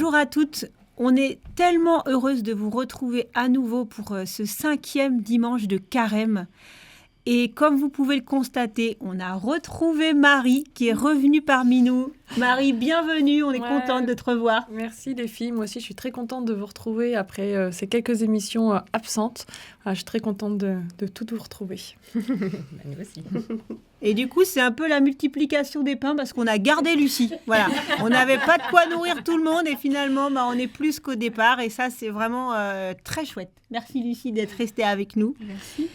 Bonjour à toutes. On est tellement heureuse de vous retrouver à nouveau pour ce 5e dimanche de Carême. Et comme vous pouvez le constater, on a retrouvé Marie qui est revenue parmi nous. Marie, bienvenue, on est contente de te revoir. Merci les filles, moi aussi je suis très contente de vous retrouver après ces quelques émissions absentes. Je suis très contente de toutes vous retrouver. Nous aussi. Et du coup, c'est un peu la multiplication des pains parce qu'on a gardé Lucie. Voilà, on n'avait pas de quoi nourrir tout le monde et finalement, on est plus qu'au départ. Et ça, c'est vraiment très chouette. Merci Lucie d'être restée avec nous. Merci.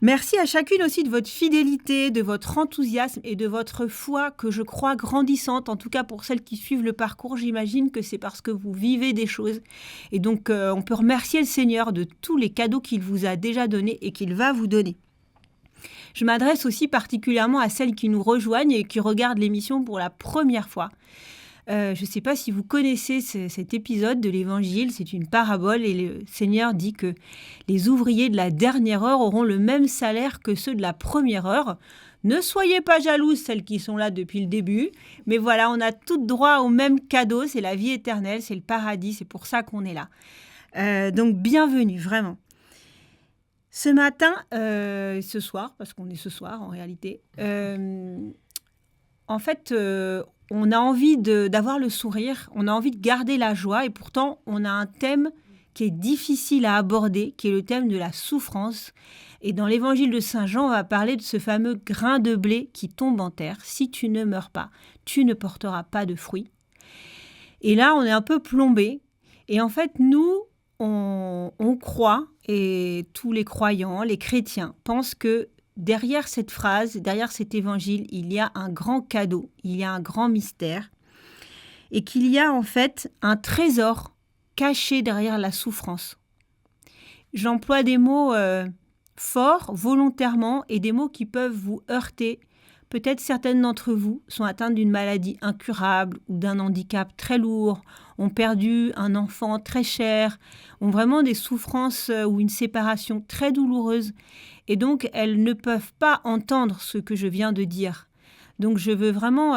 Merci à chacune aussi de votre fidélité, de votre enthousiasme et de votre foi que je crois grandissante. En tout cas, pour celles qui suivent le parcours, j'imagine que c'est parce que vous vivez des choses. Et donc, on peut remercier le Seigneur de tous les cadeaux qu'il vous a déjà donnés et qu'il va vous donner. Je m'adresse aussi particulièrement à celles qui nous rejoignent et qui regardent l'émission pour la première fois. Je ne sais pas si vous connaissez cet épisode de l'Évangile, c'est une parabole et le Seigneur dit que les ouvriers de la dernière heure auront le même salaire que ceux de la première heure. Ne soyez pas jalouses, celles qui sont là depuis le début, mais voilà, on a toutes droit au même cadeau, c'est la vie éternelle, c'est le paradis, c'est pour ça qu'on est là. Donc bienvenue, vraiment. Ce matin, ce soir, parce qu'on est ce soir en réalité, en fait, on a envie d'avoir le sourire, on a envie de garder la joie et pourtant, on a un thème qui est difficile à aborder, qui est le thème de la souffrance. Et dans l'évangile de Saint Jean, on va parler de ce fameux grain de blé qui tombe en terre. Si tu ne meurs pas, tu ne porteras pas de fruits. Et là, on est un peu plombé. Et en fait, nous, on croit, et tous les croyants, les chrétiens, pensent que derrière cette phrase, derrière cet évangile, il y a un grand cadeau, il y a un grand mystère, et qu'il y a en fait un trésor caché derrière la souffrance. J'emploie des mots forts, volontairement, et des mots qui peuvent vous heurter. Peut-être certaines d'entre vous sont atteintes d'une maladie incurable ou d'un handicap très lourd, ont perdu un enfant très cher, ont vraiment des souffrances ou une séparation très douloureuse. Et donc, elles ne peuvent pas entendre ce que je viens de dire. Donc, je veux vraiment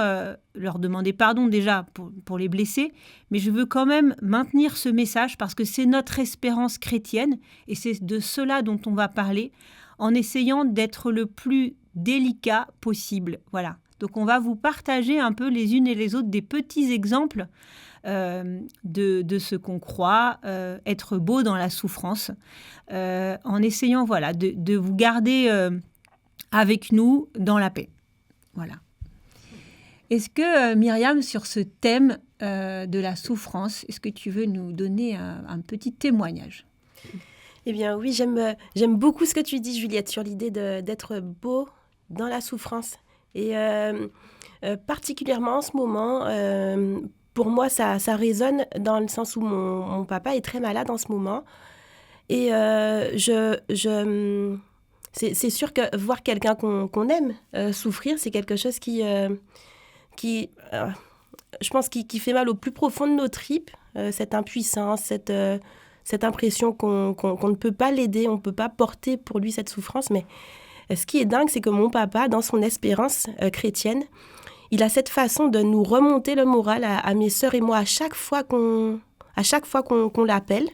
leur demander pardon déjà pour les blesser, mais je veux quand même maintenir ce message parce que c'est notre espérance chrétienne et c'est de cela dont on va parler en essayant d'être le plus délicat possible. Voilà. Donc, on va vous partager un peu les unes et les autres des petits exemples de ce qu'on croit être beau dans la souffrance, en essayant de vous garder avec nous dans la paix. Voilà. Est-ce que Myriam, sur ce thème de la souffrance, est-ce que tu veux nous donner un petit témoignage ? Eh bien oui, j'aime beaucoup ce que tu dis, Juliette, sur l'idée d'être beau dans la souffrance. Et particulièrement en ce moment, pour moi, ça résonne dans le sens où mon papa est très malade en ce moment. Et c'est sûr que voir quelqu'un qu'on aime souffrir, c'est quelque chose qui je pense, qui fait mal au plus profond de nos tripes, cette impuissance, cette impression qu'on ne peut pas l'aider, on ne peut pas porter pour lui cette souffrance. Mais ce qui est dingue, c'est que mon papa, dans son espérance chrétienne, il a cette façon de nous remonter le moral à mes sœurs et moi à chaque fois qu'on l'appelle.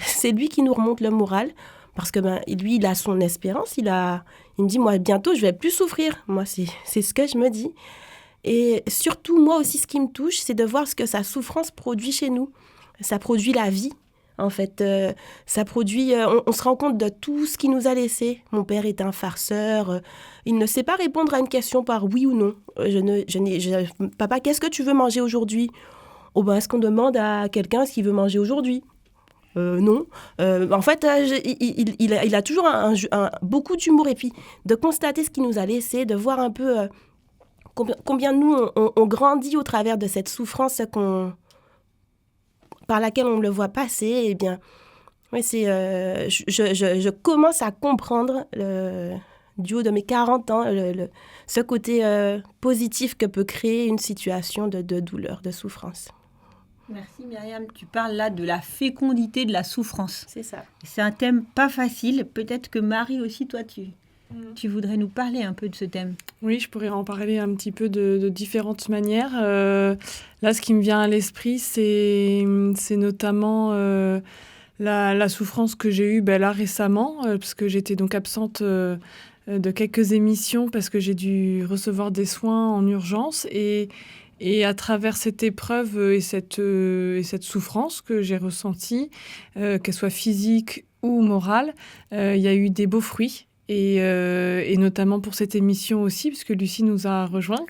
C'est lui qui nous remonte le moral parce que lui, il a son espérance. Il me dit, moi, bientôt, je vais plus souffrir. Moi, c'est ce que je me dis. Et surtout, moi aussi, ce qui me touche, c'est de voir ce que sa souffrance produit chez nous. Ça produit la vie, en fait. Ça produit... on se rend compte de tout ce qu'il nous a laissé. Mon père est un farceur. Il ne sait pas répondre à une question par oui ou non. Papa, qu'est-ce que tu veux manger aujourd'hui ? Est-ce qu'on demande à quelqu'un ce qu'il veut manger aujourd'hui ? Non. En fait, il a toujours beaucoup d'humour. Et puis, de constater ce qu'il nous a laissé, de voir un peu... Combien nous, on grandit au travers de cette souffrance par laquelle on le voit passer, eh bien, ouais, je commence à comprendre, du haut de mes 40 ans, ce côté positif que peut créer une situation de douleur, de souffrance. Merci Myriam, tu parles là de la fécondité de la souffrance. C'est ça. C'est un thème pas facile, peut-être que Marie aussi, toi, tu Tu voudrais nous parler un peu de ce thème? Oui, je pourrais en parler un petit peu de différentes manières. Là, ce qui me vient à l'esprit, c'est notamment la souffrance que j'ai eue là récemment, parce que j'étais donc absente de quelques émissions parce que j'ai dû recevoir des soins en urgence. Et à travers cette épreuve et cette souffrance que j'ai ressentie, qu'elle soit physique ou morale, il y a eu des beaux fruits. Et notamment pour cette émission aussi, puisque Lucie nous a rejoints.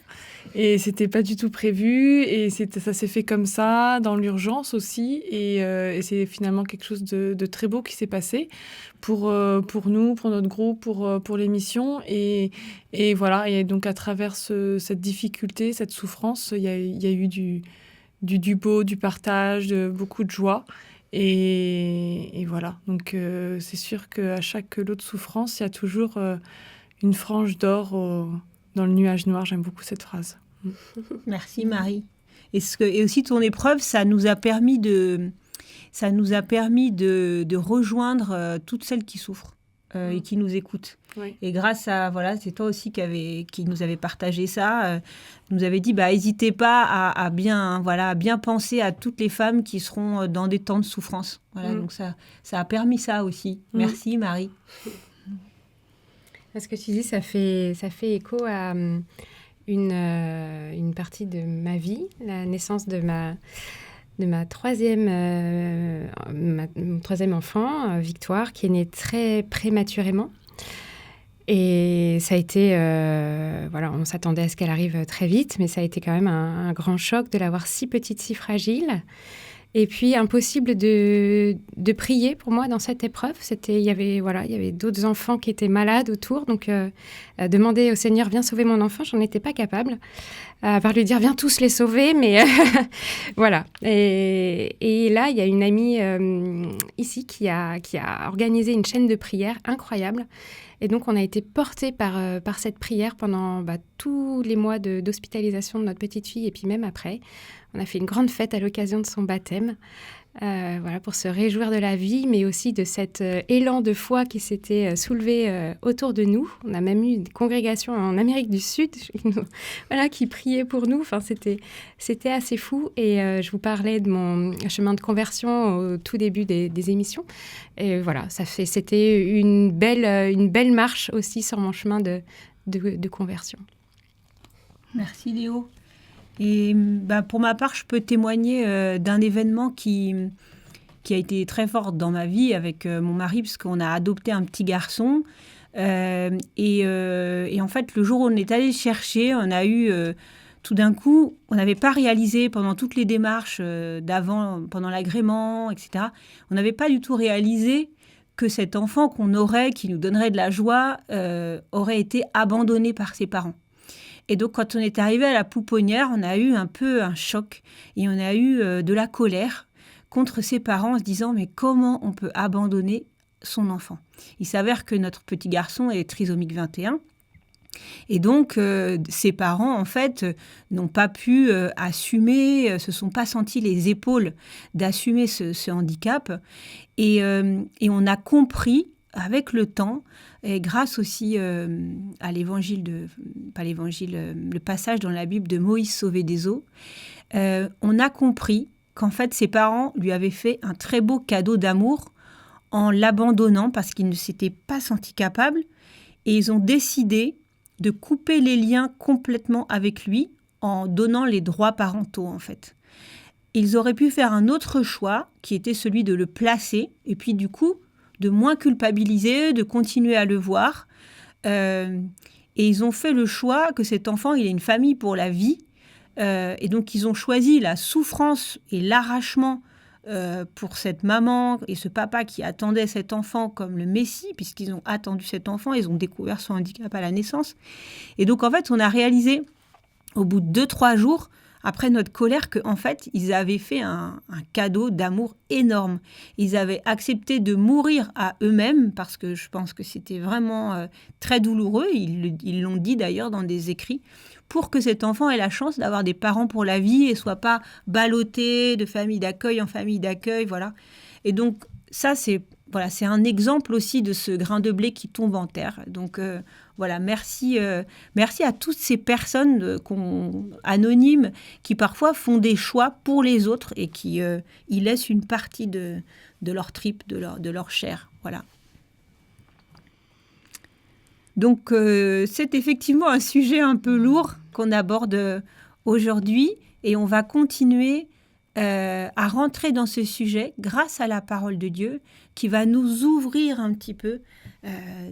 Et c'était pas du tout prévu. Et ça s'est fait comme ça, dans l'urgence aussi. Et c'est finalement quelque chose de très beau qui s'est passé pour nous, pour notre groupe, pour l'émission. Et voilà. Et donc, à travers cette difficulté, cette souffrance, il y a eu du beau, du partage, beaucoup de joie. Et voilà, donc c'est sûr qu'à chaque lot de souffrance, il y a toujours une frange d'or dans le nuage noir. J'aime beaucoup cette phrase. Merci Marie. Et aussi ton épreuve, ça nous a permis de rejoindre toutes celles qui souffrent et qui nous écoutent. Oui. Et grâce à, c'est toi aussi qui nous avait partagé ça, nous avait dit, n'hésitez pas à bien penser à toutes les femmes qui seront dans des temps de souffrance. Voilà, donc ça a permis ça aussi. Merci Marie. Ce que tu dis, ça fait écho à une partie de ma vie, la naissance de mon troisième enfant, Victoire, qui est née très prématurément. Et ça a été, on s'attendait à ce qu'elle arrive très vite, mais ça a été quand même un grand choc de l'avoir si petite, si fragile. Et puis, impossible de prier pour moi dans cette épreuve. Il y avait d'autres enfants qui étaient malades autour. Donc, demander au Seigneur, viens sauver mon enfant, j'en étais pas capable. À part lui dire, viens tous les sauver, mais voilà. Et là, il y a une amie ici qui a organisé une chaîne de prière incroyable. Et donc, on a été portés par cette prière pendant tous les mois d'hospitalisation de notre petite fille et puis même après. On a fait une grande fête à l'occasion de son baptême, pour se réjouir de la vie, mais aussi de cet élan de foi qui s'était soulevé autour de nous. On a même eu une congrégation en Amérique du Sud qui priait pour nous. Enfin, c'était assez fou. Et je vous parlais de mon chemin de conversion au tout début des émissions. Et voilà, c'était une belle marche aussi sur mon chemin de conversion. Merci Léo. Et pour ma part, je peux témoigner d'un événement qui a été très fort dans ma vie avec mon mari, puisqu'on a adopté un petit garçon. Et en fait, le jour où on est allé le chercher, on a eu tout d'un coup, on n'avait pas réalisé pendant toutes les démarches d'avant, pendant l'agrément, etc., on n'avait pas du tout réalisé que cet enfant qui nous donnerait de la joie, aurait été abandonné par ses parents. Et donc, quand on est arrivé à la pouponnière, on a eu un peu un choc et on a eu de la colère contre ses parents en se disant « Mais comment on peut abandonner son enfant ?» Il s'avère que notre petit garçon est trisomique 21. Et donc, ses parents, en fait, n'ont pas pu assumer, se sont pas sentis les épaules d'assumer ce handicap. Et on a compris avec le temps, et grâce aussi à le passage dans la Bible de Moïse sauvé des eaux, on a compris qu'en fait ses parents lui avaient fait un très beau cadeau d'amour en l'abandonnant parce qu'ils ne s'étaient pas sentis capables, et ils ont décidé de couper les liens complètement avec lui en donnant les droits parentaux en fait. Ils auraient pu faire un autre choix qui était celui de le placer et puis du coup de moins culpabiliser, de continuer à le voir. Et ils ont fait le choix que cet enfant, il ait une famille pour la vie. Et donc, ils ont choisi la souffrance et l'arrachement pour cette maman et ce papa qui attendaient cet enfant comme le Messie, puisqu'ils ont attendu cet enfant, ils ont découvert son handicap à la naissance. Et donc, en fait, on a réalisé, au bout de 2-3 jours, après notre colère, qu'en fait, ils avaient fait un cadeau d'amour énorme. Ils avaient accepté de mourir à eux-mêmes, parce que je pense que c'était vraiment très douloureux. Ils l'ont dit d'ailleurs dans des écrits, pour que cet enfant ait la chance d'avoir des parents pour la vie et ne soit pas ballotté de famille d'accueil en famille d'accueil. Voilà. Et donc, ça, c'est voilà, c'est un exemple aussi de ce grain de blé qui tombe en terre. Donc voilà, merci à toutes ces personnes anonymes qui parfois font des choix pour les autres et qui y laissent une partie de leur tripe, de leur chair. Voilà. Donc c'est effectivement un sujet un peu lourd qu'on aborde aujourd'hui et on va continuer à rentrer dans ce sujet grâce à la parole de Dieu qui va nous ouvrir un petit peu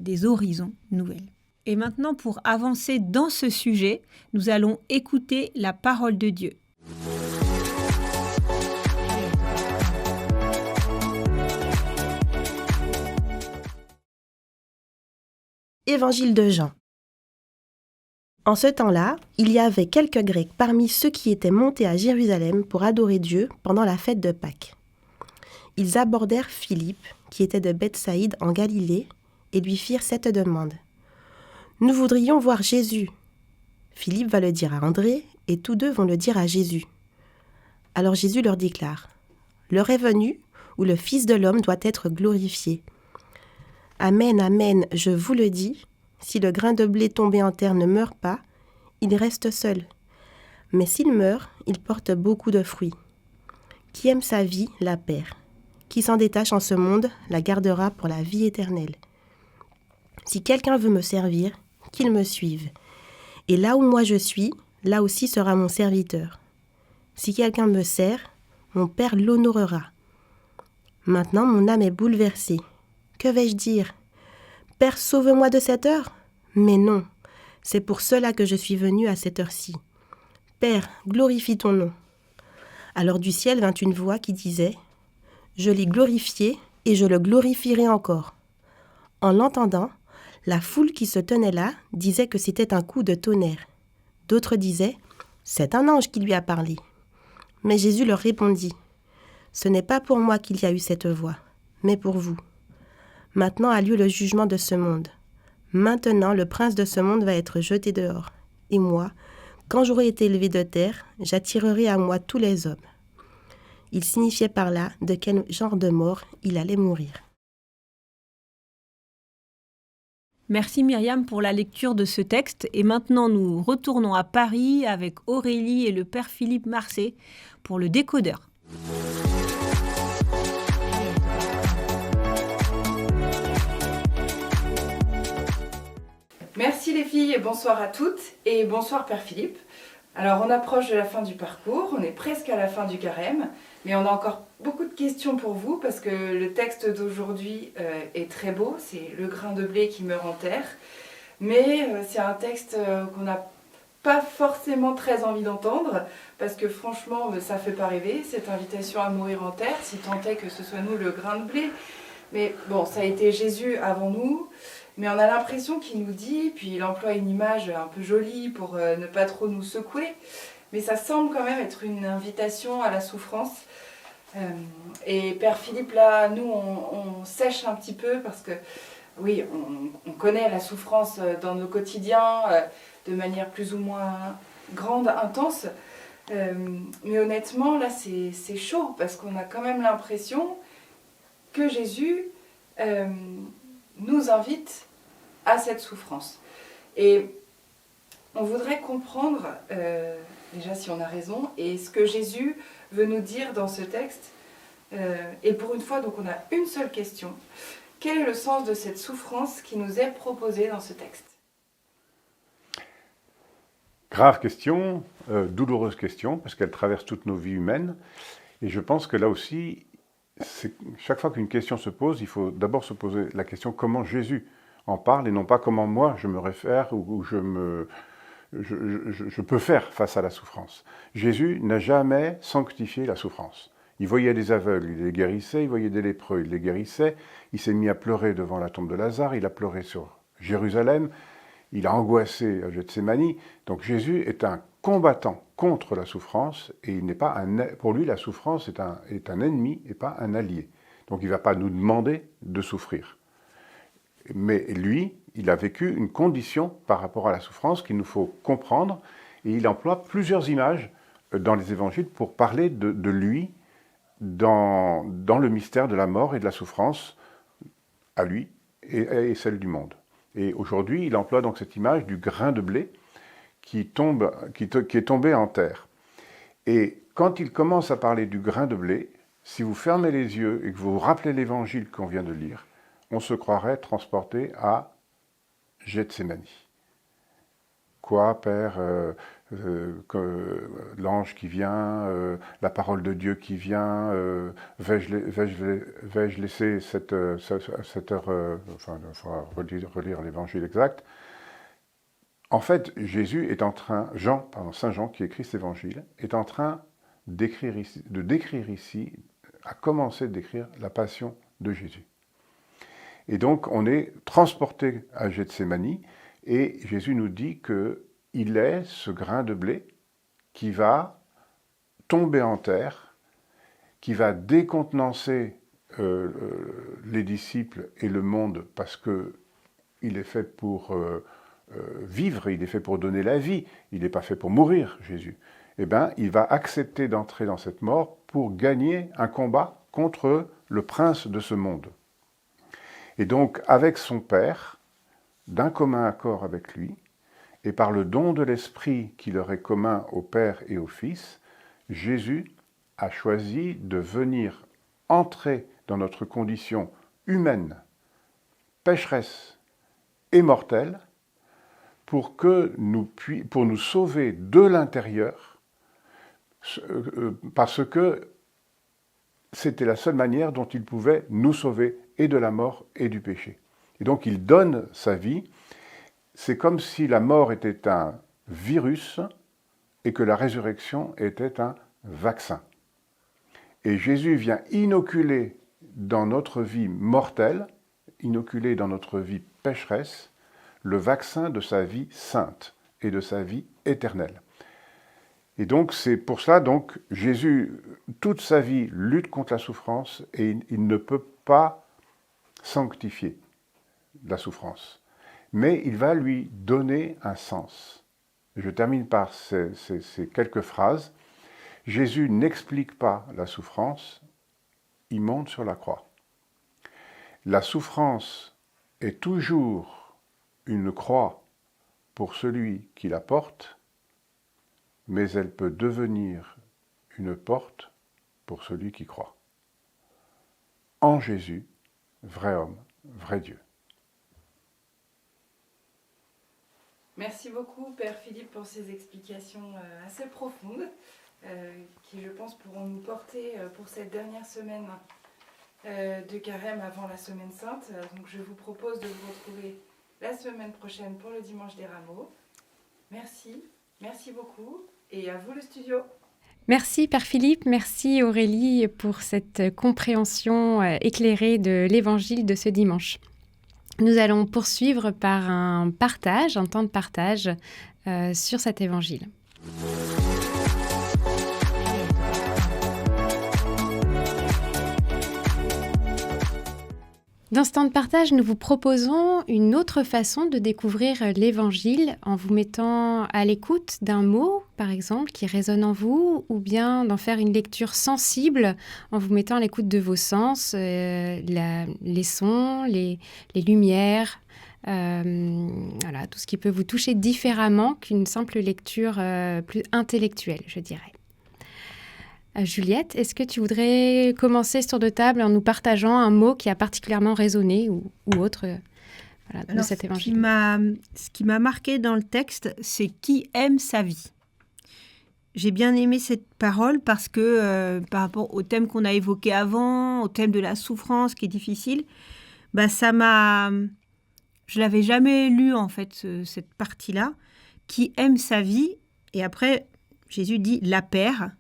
des horizons nouvelles. Et maintenant, pour avancer dans ce sujet, nous allons écouter la parole de Dieu. Évangile de Jean. En ce temps-là, il y avait quelques Grecs parmi ceux qui étaient montés à Jérusalem pour adorer Dieu pendant la fête de Pâques. Ils abordèrent Philippe, qui était de Bethsaïde en Galilée, et lui firent cette demande. « Nous voudrions voir Jésus. » Philippe va le dire à André, et tous deux vont le dire à Jésus. Alors Jésus leur déclare, « L'heure est venue où le Fils de l'homme doit être glorifié. Amen, amen, je vous le dis, si le grain de blé tombé en terre ne meurt pas, il reste seul. Mais s'il meurt, il porte beaucoup de fruits. Qui aime sa vie, la perd. Qui s'en détache en ce monde, la gardera pour la vie éternelle. Si quelqu'un veut me servir, qu'il me suive. Et là où moi je suis, là aussi sera mon serviteur. Si quelqu'un me sert, mon Père l'honorera. Maintenant, mon âme est bouleversée. Que vais-je dire ? Père, sauve-moi de cette heure ? Mais non, c'est pour cela que je suis venu à cette heure-ci. Père, glorifie ton nom. Alors du ciel vint une voix qui disait « Je l'ai glorifié et je le glorifierai encore. » En l'entendant, la foule qui se tenait là disait que c'était un coup de tonnerre. D'autres disaient « C'est un ange qui lui a parlé. » Mais Jésus leur répondit « Ce n'est pas pour moi qu'il y a eu cette voix, mais pour vous. Maintenant a lieu le jugement de ce monde. Maintenant, le prince de ce monde va être jeté dehors. Et moi, quand j'aurai été élevé de terre, j'attirerai à moi tous les hommes. » Il signifiait par là de quel genre de mort il allait mourir. Merci Myriam pour la lecture de ce texte. Et maintenant, nous retournons à Paris avec Aurélie et le père Philippe Marcet pour le décodeur. Merci les filles et bonsoir à toutes et bonsoir Père Philippe. Alors on approche de la fin du parcours, on est presque à la fin du carême, mais on a encore beaucoup de questions pour vous parce que le texte d'aujourd'hui est très beau, c'est le grain de blé qui meurt en terre, mais c'est un texte qu'on n'a pas forcément très envie d'entendre parce que franchement ça fait pas rêver, cette invitation à mourir en terre, si tant est que ce soit nous le grain de blé. Mais bon, ça a été Jésus avant nous. Mais on a l'impression qu'il nous dit, puis il emploie une image un peu jolie pour ne pas trop nous secouer, mais ça semble quand même être une invitation à la souffrance. Et Père Philippe, là, nous, on sèche un petit peu parce que, oui, on connaît la souffrance dans nos quotidiens de manière plus ou moins grande, intense. Mais honnêtement, là, c'est chaud parce qu'on a quand même l'impression que Jésus nous invite à cette souffrance. Et on voudrait comprendre, déjà si on a raison, et ce que Jésus veut nous dire dans ce texte. Et pour une fois, donc on a une seule question. Quel est le sens de cette souffrance qui nous est proposée dans ce texte ? Grave question, douloureuse question, parce qu'elle traverse toutes nos vies humaines. Et je pense que là aussi, chaque fois qu'une question se pose, il faut d'abord se poser la question comment Jésus en parle et non pas comment moi je me réfère ou je peux faire face à la souffrance. Jésus n'a jamais sanctifié la souffrance. Il voyait des aveugles, il les guérissait, il voyait des lépreux, il les guérissait, il s'est mis à pleurer devant la tombe de Lazare, il a pleuré sur Jérusalem, il a angoissé à Gethsémani. Donc Jésus est un combattant contre la souffrance et il n'est pas pour lui la souffrance est un ennemi et pas un allié. Donc il ne va pas nous demander de souffrir. Mais lui, il a vécu une condition par rapport à la souffrance qu'il nous faut comprendre et il emploie plusieurs images dans les évangiles pour parler de lui dans le mystère de la mort et de la souffrance à lui et celle du monde. Et aujourd'hui, il emploie donc cette image du grain de blé qui est tombé en terre. Et quand il commence à parler du grain de blé, si vous fermez les yeux et que vous vous rappelez l'évangile qu'on vient de lire, on se croirait transporté à Gethsémani. Quoi, Père, l'ange qui vient, la parole de Dieu qui vient, vais-je laisser cette heure, enfin, il faudra relire l'évangile exact. En fait, Jésus est en train, Saint Jean qui écrit cet évangile, est en train de décrire ici, a commencé de décrire la passion de Jésus. Et donc, on est transporté à Gethsémani, et Jésus nous dit qu'il est ce grain de blé qui va tomber en terre, qui va décontenancer les disciples et le monde, parce qu'il est fait pour vivre, il est fait pour donner la vie, il n'est pas fait pour mourir, Jésus. Eh bien, il va accepter d'entrer dans cette mort pour gagner un combat contre le prince de ce monde. Et donc, avec son Père, d'un commun accord avec lui, et par le don de l'Esprit qui leur est commun au Père et au Fils, Jésus a choisi de venir entrer dans notre condition humaine, pécheresse et mortelle, pour nous sauver de l'intérieur, parce que c'était la seule manière dont il pouvait nous sauver et de la mort et du péché. Et donc il donne sa vie. C'est comme si la mort était un virus et que la résurrection était un vaccin. Et Jésus vient inoculer dans notre vie mortelle, inoculer dans notre vie pécheresse, le vaccin de sa vie sainte et de sa vie éternelle. Et donc, c'est pour cela, donc, Jésus, toute sa vie, lutte contre la souffrance et il ne peut pas sanctifier la souffrance. Mais il va lui donner un sens. Je termine par ces quelques phrases. Jésus n'explique pas la souffrance, il monte sur la croix. La souffrance est toujours une croix pour celui qui la porte, mais elle peut devenir une porte pour celui qui croit. En Jésus, vrai homme, vrai Dieu. Merci beaucoup, Père Philippe, pour ces explications assez profondes, qui, je pense, pourront nous porter pour cette dernière semaine de Carême avant la Semaine Sainte. Donc, je vous propose de vous retrouver la semaine prochaine pour le Dimanche des Rameaux. Merci beaucoup. Et à vous le studio. Merci Père Philippe, merci Aurélie pour cette compréhension éclairée de l'Évangile de ce dimanche. Nous allons poursuivre par un temps de partage sur cet Évangile. Dans ce temps de partage, nous vous proposons une autre façon de découvrir l'Évangile en vous mettant à l'écoute d'un mot, par exemple, qui résonne en vous, ou bien d'en faire une lecture sensible en vous mettant à l'écoute de vos sens, les sons, les lumières, voilà, tout ce qui peut vous toucher différemment qu'une simple lecture plus intellectuelle, je dirais. Juliette, est-ce que tu voudrais commencer ce tour de table en nous partageant un mot qui a particulièrement résonné ou autre de cet évangile ? Ce qui m'a marqué dans le texte, c'est « qui aime sa vie ». J'ai bien aimé cette parole parce que par rapport au thème qu'on a évoqué avant, au thème de la souffrance qui est difficile, ça m'a... Je l'avais jamais lu en fait, cette partie-là. « Qui aime sa vie ». Et après, Jésus dit « la perd ».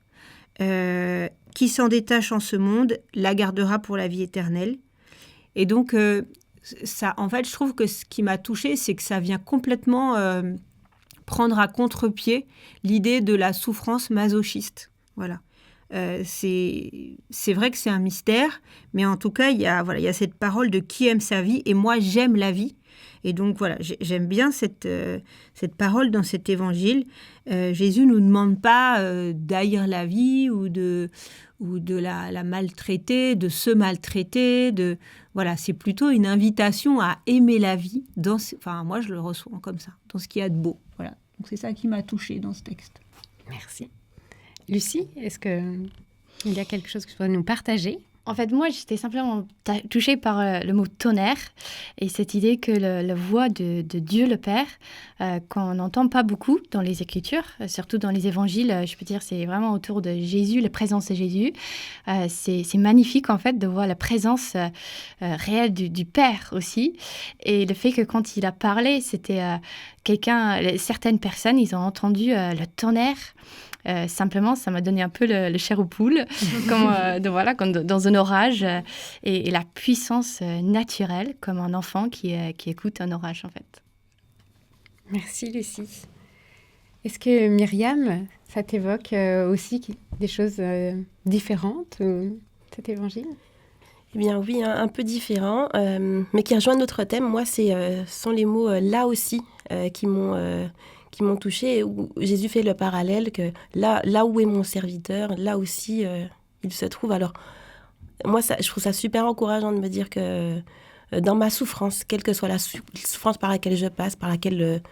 Qui s'en détache en ce monde la gardera pour la vie éternelle. Et donc, ça, en fait, je trouve que ce qui m'a touchée, c'est que ça vient complètement prendre à contre-pied l'idée de la souffrance masochiste. Voilà. C'est vrai que c'est un mystère, mais en tout cas, il y a cette parole de qui aime sa vie, et moi, j'aime la vie. Et donc voilà, j'aime bien cette parole dans cet évangile. Jésus ne nous demande pas d'haïr la vie ou de la maltraiter, de se maltraiter. Voilà, c'est plutôt une invitation à aimer la vie. Moi, je le reçois comme ça, dans ce qu'il y a de beau. Voilà. Donc c'est ça qui m'a touchée dans ce texte. Merci. Lucie, est-ce qu'il y a quelque chose que tu pourrais nous partager ? En fait, moi, j'étais simplement touchée par le mot tonnerre et cette idée que la voix de Dieu le Père, qu'on n'entend pas beaucoup dans les Écritures, surtout dans les Évangiles, je peux dire, c'est vraiment autour de Jésus, la présence de Jésus. C'est magnifique, en fait, de voir la présence réelle du Père aussi. Et le fait que quand il a parlé, c'était certaines personnes, ils ont entendu le tonnerre. Simplement, ça m'a donné un peu le chair aux poules, comme dans un orage, et la puissance naturelle, comme un enfant qui écoute un orage, en fait. Merci, Lucie. Est-ce que Myriam, ça t'évoque aussi des choses différentes, cet évangile ? Eh bien oui, un peu différent, mais qui rejoint notre thème. Moi, sont les mots « là aussi » qui m'ont touchée, où Jésus fait le parallèle que là où est mon serviteur, là aussi il se trouve. Alors moi, je trouve ça super encourageant de me dire que dans ma souffrance, quelle que soit la souffrance par laquelle je passe, par laquelle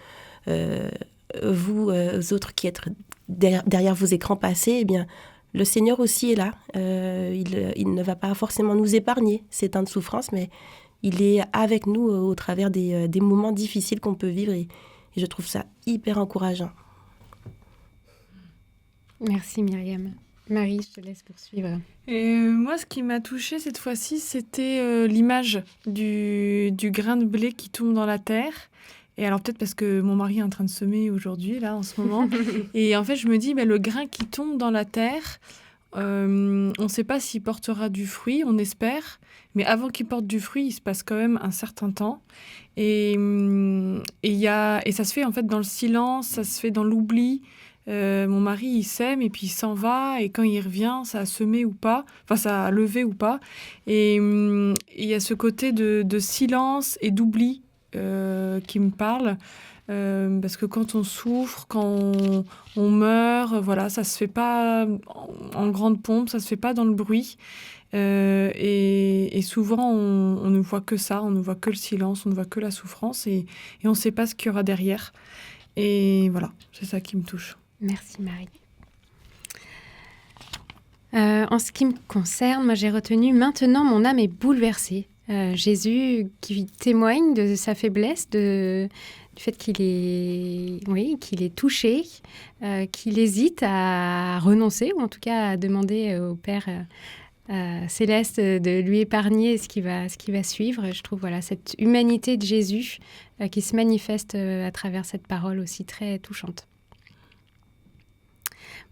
vous autres qui êtes derrière vos écrans passés, eh bien le Seigneur aussi est là. Il ne va pas forcément nous épargner ces temps de souffrance, mais il est avec nous au travers des moments difficiles qu'on peut vivre, et je trouve ça hyper encourageant. Merci Myriam. Marie, je te laisse poursuivre. Et moi, ce qui m'a touchée cette fois-ci, c'était l'image du grain de blé qui tombe dans la terre. Et alors peut-être parce que mon mari est en train de semer aujourd'hui, là, en ce moment. Et en fait, je me dis, le grain qui tombe dans la terre, on ne sait pas s'il portera du fruit, on espère. Mais avant qu'il porte du fruit, il se passe quand même un certain temps. Et ça se fait en fait dans le silence, ça se fait dans l'oubli. Mon mari, il sème et puis il s'en va. Et quand il revient, ça a semé ou pas, enfin ça a levé ou pas. Et il y a ce côté de silence et d'oubli qui me parle. Parce que quand on souffre, quand on meurt, voilà, ça se fait pas en grande pompe, ça se fait pas dans le bruit. Et souvent, on ne voit que ça, on ne voit que le silence, on ne voit que la souffrance et on ne sait pas ce qu'il y aura derrière. Et voilà, c'est ça qui me touche. Merci Marie. En ce qui me concerne, moi j'ai retenu « Maintenant mon âme est bouleversée ». Jésus qui témoigne de sa faiblesse, du fait qu'il est touché, qu'il hésite à renoncer, ou en tout cas à demander au Père céleste de lui épargner ce qui va suivre. Je trouve cette humanité de Jésus qui se manifeste à travers cette parole aussi très touchante.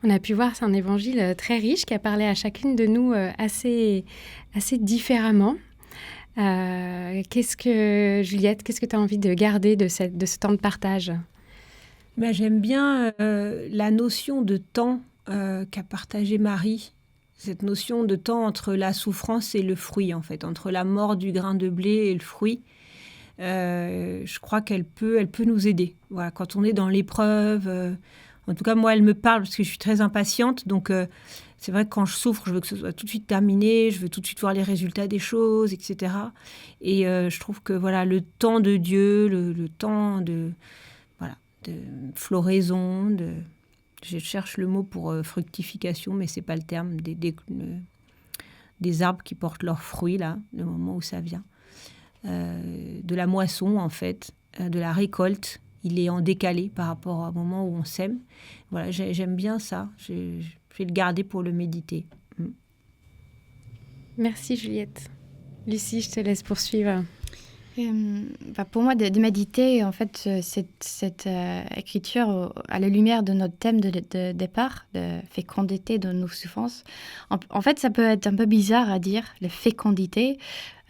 On a pu voir, c'est un évangile très riche qui a parlé à chacune de nous assez différemment. Juliette, qu'est-ce que tu as envie de garder de ce temps de partage ? J'aime bien la notion de temps qu'a partagée Marie, cette notion de temps entre la souffrance et le fruit, en fait, entre la mort du grain de blé et le fruit. Je crois qu'elle peut nous aider. Voilà, quand on est dans l'épreuve, en tout cas, moi, elle me parle parce que je suis très impatiente, donc c'est vrai que quand je souffre, je veux que ce soit tout de suite terminé, je veux tout de suite voir les résultats des choses, etc. Et je trouve que le temps de Dieu, le temps de floraison, je cherche le mot pour fructification, mais c'est pas le terme, des arbres qui portent leurs fruits, là, le moment où ça vient. De la moisson, en fait, de la récolte, il est en décalé par rapport au moment où on sème. Voilà, j'aime bien ça. Je vais le garder pour le méditer. Merci Juliette. Lucie, je te laisse poursuivre. Pour moi, de méditer, en fait, cette écriture à la lumière de notre thème de départ, de fécondité de nos souffrances. En fait, ça peut être un peu bizarre à dire, la fécondité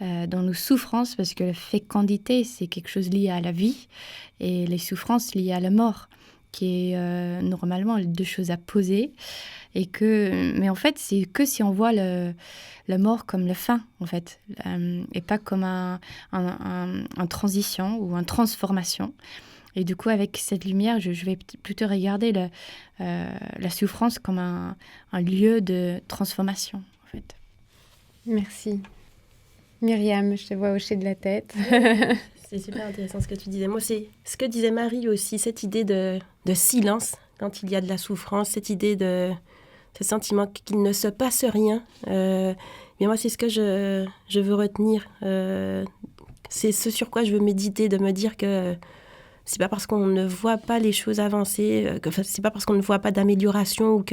dans nos souffrances, parce que la fécondité, c'est quelque chose lié à la vie, et les souffrances liées à la mort, qui est normalement les deux choses à poser. Mais en fait, c'est que si on voit la mort comme la fin, en fait, et pas comme un transition ou une transformation. Et du coup, avec cette lumière, je vais plutôt regarder la souffrance comme un lieu de transformation, en fait. Merci. Myriam, je te vois hocher de la tête. C'est super intéressant ce que tu disais. Moi, c'est ce que disait Marie aussi, cette idée de silence quand il y a de la souffrance, cette idée de ce sentiment qu'il ne se passe rien. Mais moi, c'est ce que je veux retenir. C'est ce sur quoi je veux méditer, de me dire que c'est pas parce qu'on ne voit pas les choses avancer, c'est pas parce qu'on ne voit pas d'amélioration ou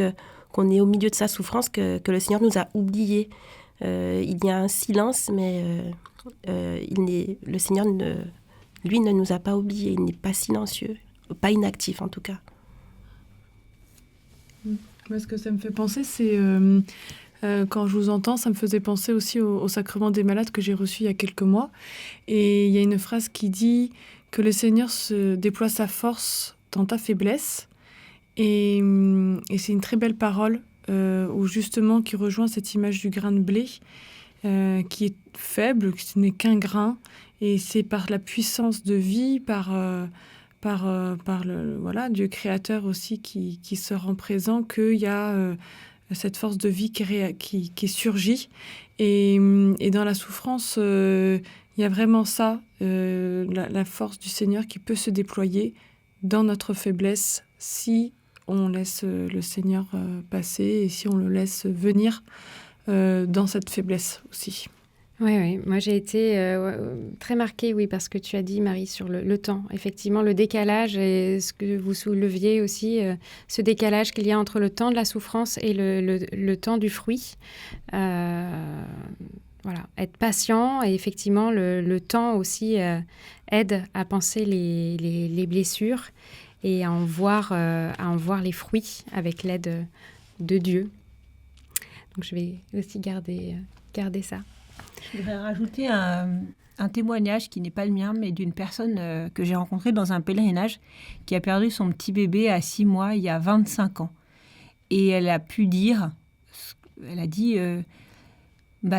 qu'on est au milieu de sa souffrance que le Seigneur nous a oubliés. Il y a un silence, mais le Seigneur, lui, ne nous a pas oubliés. Il n'est pas silencieux, pas inactif en tout cas. Moi, ce que ça me fait penser, c'est quand je vous entends, ça me faisait penser aussi au sacrement des malades que j'ai reçu il y a quelques mois. Et il y a une phrase qui dit que le Seigneur se déploie sa force dans ta faiblesse. Et c'est une très belle parole où justement qui rejoint cette image du grain de blé qui est faible, qui n'est qu'un grain. Et c'est par la puissance de vie, par le Dieu créateur aussi qui se rend présent, qu'il y a cette force de vie qui surgit. Et dans la souffrance, il y a vraiment ça, la force du Seigneur qui peut se déployer dans notre faiblesse si on laisse le Seigneur passer et si on le laisse venir dans cette faiblesse aussi. Oui. Moi, j'ai été très marquée, oui, parce que tu as dit, Marie, sur le temps. Effectivement, le décalage, et ce que vous souleviez aussi, ce décalage qu'il y a entre le temps de la souffrance et le temps du fruit. Voilà, être patient, et effectivement, le temps aussi aide à penser les blessures et à en voir les fruits avec l'aide de Dieu. Donc, je vais aussi garder ça. Je voudrais rajouter un témoignage qui n'est pas le mien, mais d'une personne que j'ai rencontrée dans un pèlerinage qui a perdu son petit bébé à 6 mois il y a 25 ans. Et elle a pu dire, elle a dit,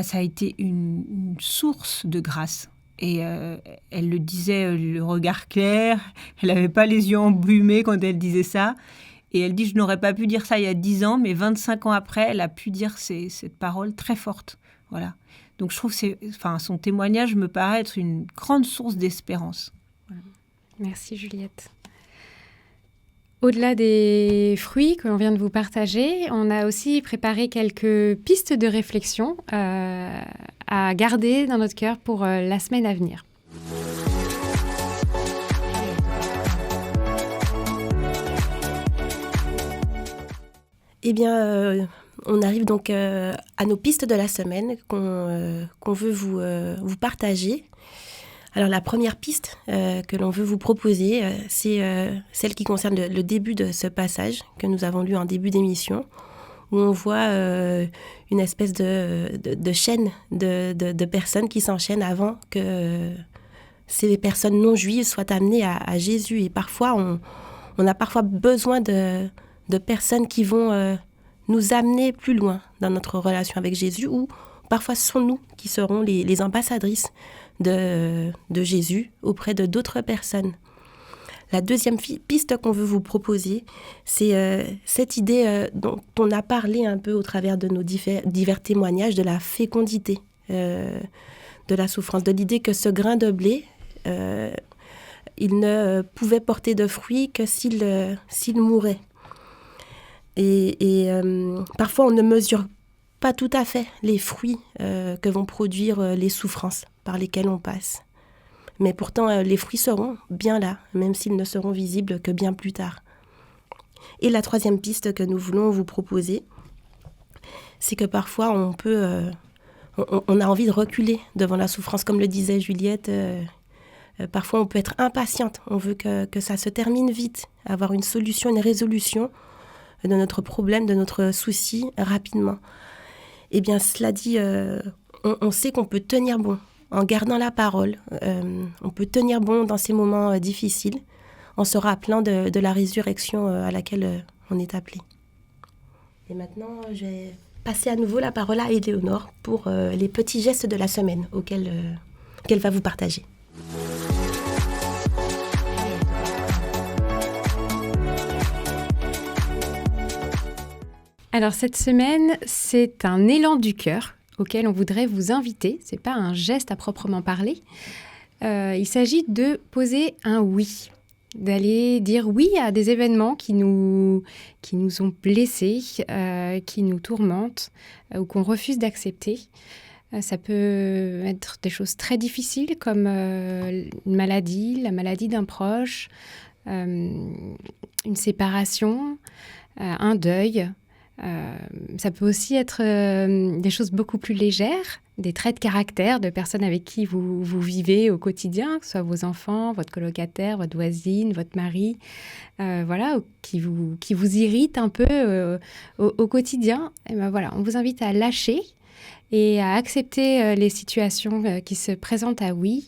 ça a été une source de grâce. Et elle le disait, le regard clair, elle n'avait pas les yeux embrumés quand elle disait ça. Et elle dit, je n'aurais pas pu dire ça il y a 10 ans, mais 25 ans après, elle a pu dire cette parole très forte. Voilà. Donc je trouve son témoignage me paraît être une grande source d'espérance. Voilà. Merci Juliette. Au-delà des fruits que l'on vient de vous partager, on a aussi préparé quelques pistes de réflexion à garder dans notre cœur pour la semaine à venir. Eh bien, on arrive donc à nos pistes de la semaine qu'on veut vous partager. Alors, la première piste que l'on veut vous proposer, c'est celle qui concerne le début de ce passage que nous avons lu en début d'émission, où on voit une espèce de chaîne de personnes qui s'enchaînent avant que ces personnes non juives soient amenées à Jésus. Et parfois, on a parfois besoin de personnes qui vont nous amener plus loin dans notre relation avec Jésus, ou parfois ce sont nous qui serons les ambassadrices de Jésus auprès de d'autres personnes. La deuxième piste qu'on veut vous proposer, c'est cette idée dont on a parlé un peu au travers de nos divers témoignages, de la fécondité de la souffrance, de l'idée que ce grain de blé, il ne pouvait porter de fruits que s'il mourait. Et parfois, on ne mesure pas tout à fait les fruits que vont produire les souffrances par lesquelles on passe. Mais pourtant, les fruits seront bien là, même s'ils ne seront visibles que bien plus tard. Et la troisième piste que nous voulons vous proposer, c'est que parfois, on a envie de reculer devant la souffrance. Comme le disait Juliette, parfois on peut être impatiente. On veut que ça se termine vite, avoir une solution, une résolution de notre problème, de notre souci rapidement. Eh bien, cela dit, on sait qu'on peut tenir bon en gardant la parole. On peut tenir bon dans ces moments difficiles en se rappelant de la résurrection à laquelle on est appelé. Et maintenant, je vais passer à nouveau la parole à Éléonore pour les petits gestes de la semaine qu'elle va vous partager. Alors cette semaine, c'est un élan du cœur auquel on voudrait vous inviter. Ce n'est pas un geste à proprement parler. Il s'agit de poser un oui, d'aller dire oui à des événements qui nous ont blessés, qui nous tourmentent ou qu'on refuse d'accepter. Ça peut être des choses très difficiles comme une maladie, la maladie d'un proche, une séparation, un deuil. Ça peut aussi être des choses beaucoup plus légères, des traits de caractère de personnes avec qui vous vivez au quotidien, que ce soit vos enfants, votre colocataire, votre voisine, votre mari, qui vous irritent un peu au quotidien. Et ben voilà, on vous invite à lâcher et à accepter les situations qui se présentent à vous,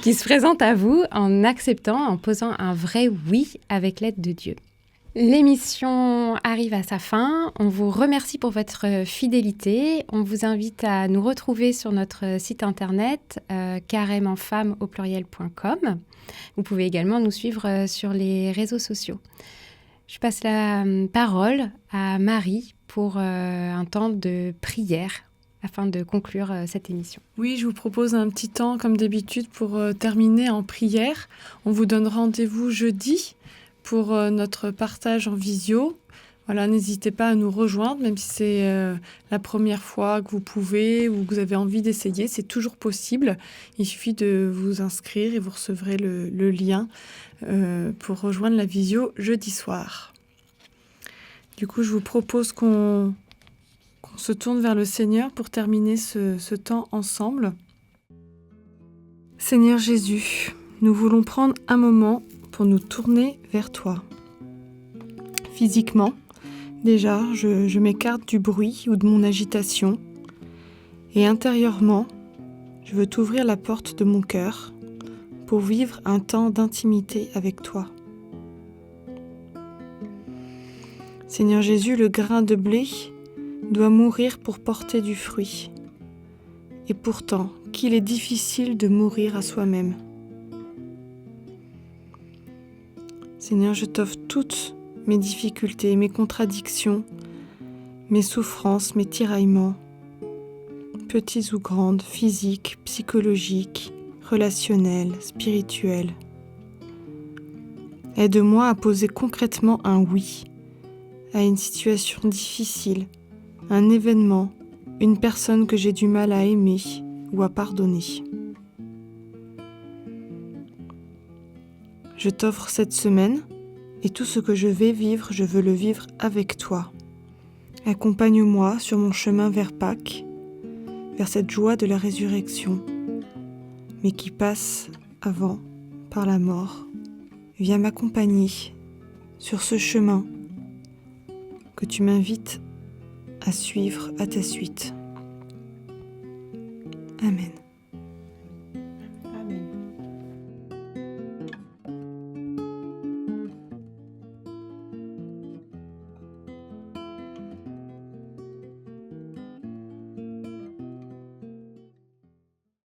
qui se présentent à vous en acceptant, en posant un vrai oui avec l'aide de Dieu. L'émission arrive à sa fin. On vous remercie pour votre fidélité. On vous invite à nous retrouver sur notre site internet carêmeenfemme.com. Vous pouvez également nous suivre sur les réseaux sociaux. Je passe la parole à Marie pour un temps de prière afin de conclure cette émission. Oui, je vous propose un petit temps, comme d'habitude, pour terminer en prière. On vous donne rendez-vous jeudi pour notre partage en visio. Voilà, n'hésitez pas à nous rejoindre, même si c'est la première fois que vous pouvez ou que vous avez envie d'essayer, c'est toujours possible. Il suffit de vous inscrire et vous recevrez le lien pour rejoindre la visio jeudi soir. Du coup, je vous propose qu'on se tourne vers le Seigneur pour terminer ce temps ensemble. Seigneur Jésus, nous voulons prendre un moment pour nous tourner vers toi. Physiquement, déjà, je m'écarte du bruit ou de mon agitation. Et intérieurement, je veux t'ouvrir la porte de mon cœur pour vivre un temps d'intimité avec toi. Seigneur Jésus, le grain de blé doit mourir pour porter du fruit. Et pourtant, qu'il est difficile de mourir à soi-même. Seigneur, je t'offre toutes mes difficultés, mes contradictions, mes souffrances, mes tiraillements, petits ou grandes, physiques, psychologiques, relationnels, spirituels. Aide-moi à poser concrètement un oui à une situation difficile, un événement, une personne que j'ai du mal à aimer ou à pardonner. Je t'offre cette semaine et tout ce que je vais vivre, je veux le vivre avec toi. Accompagne-moi sur mon chemin vers Pâques, vers cette joie de la résurrection, mais qui passe avant par la mort. Viens m'accompagner sur ce chemin que tu m'invites à suivre à ta suite. Amen.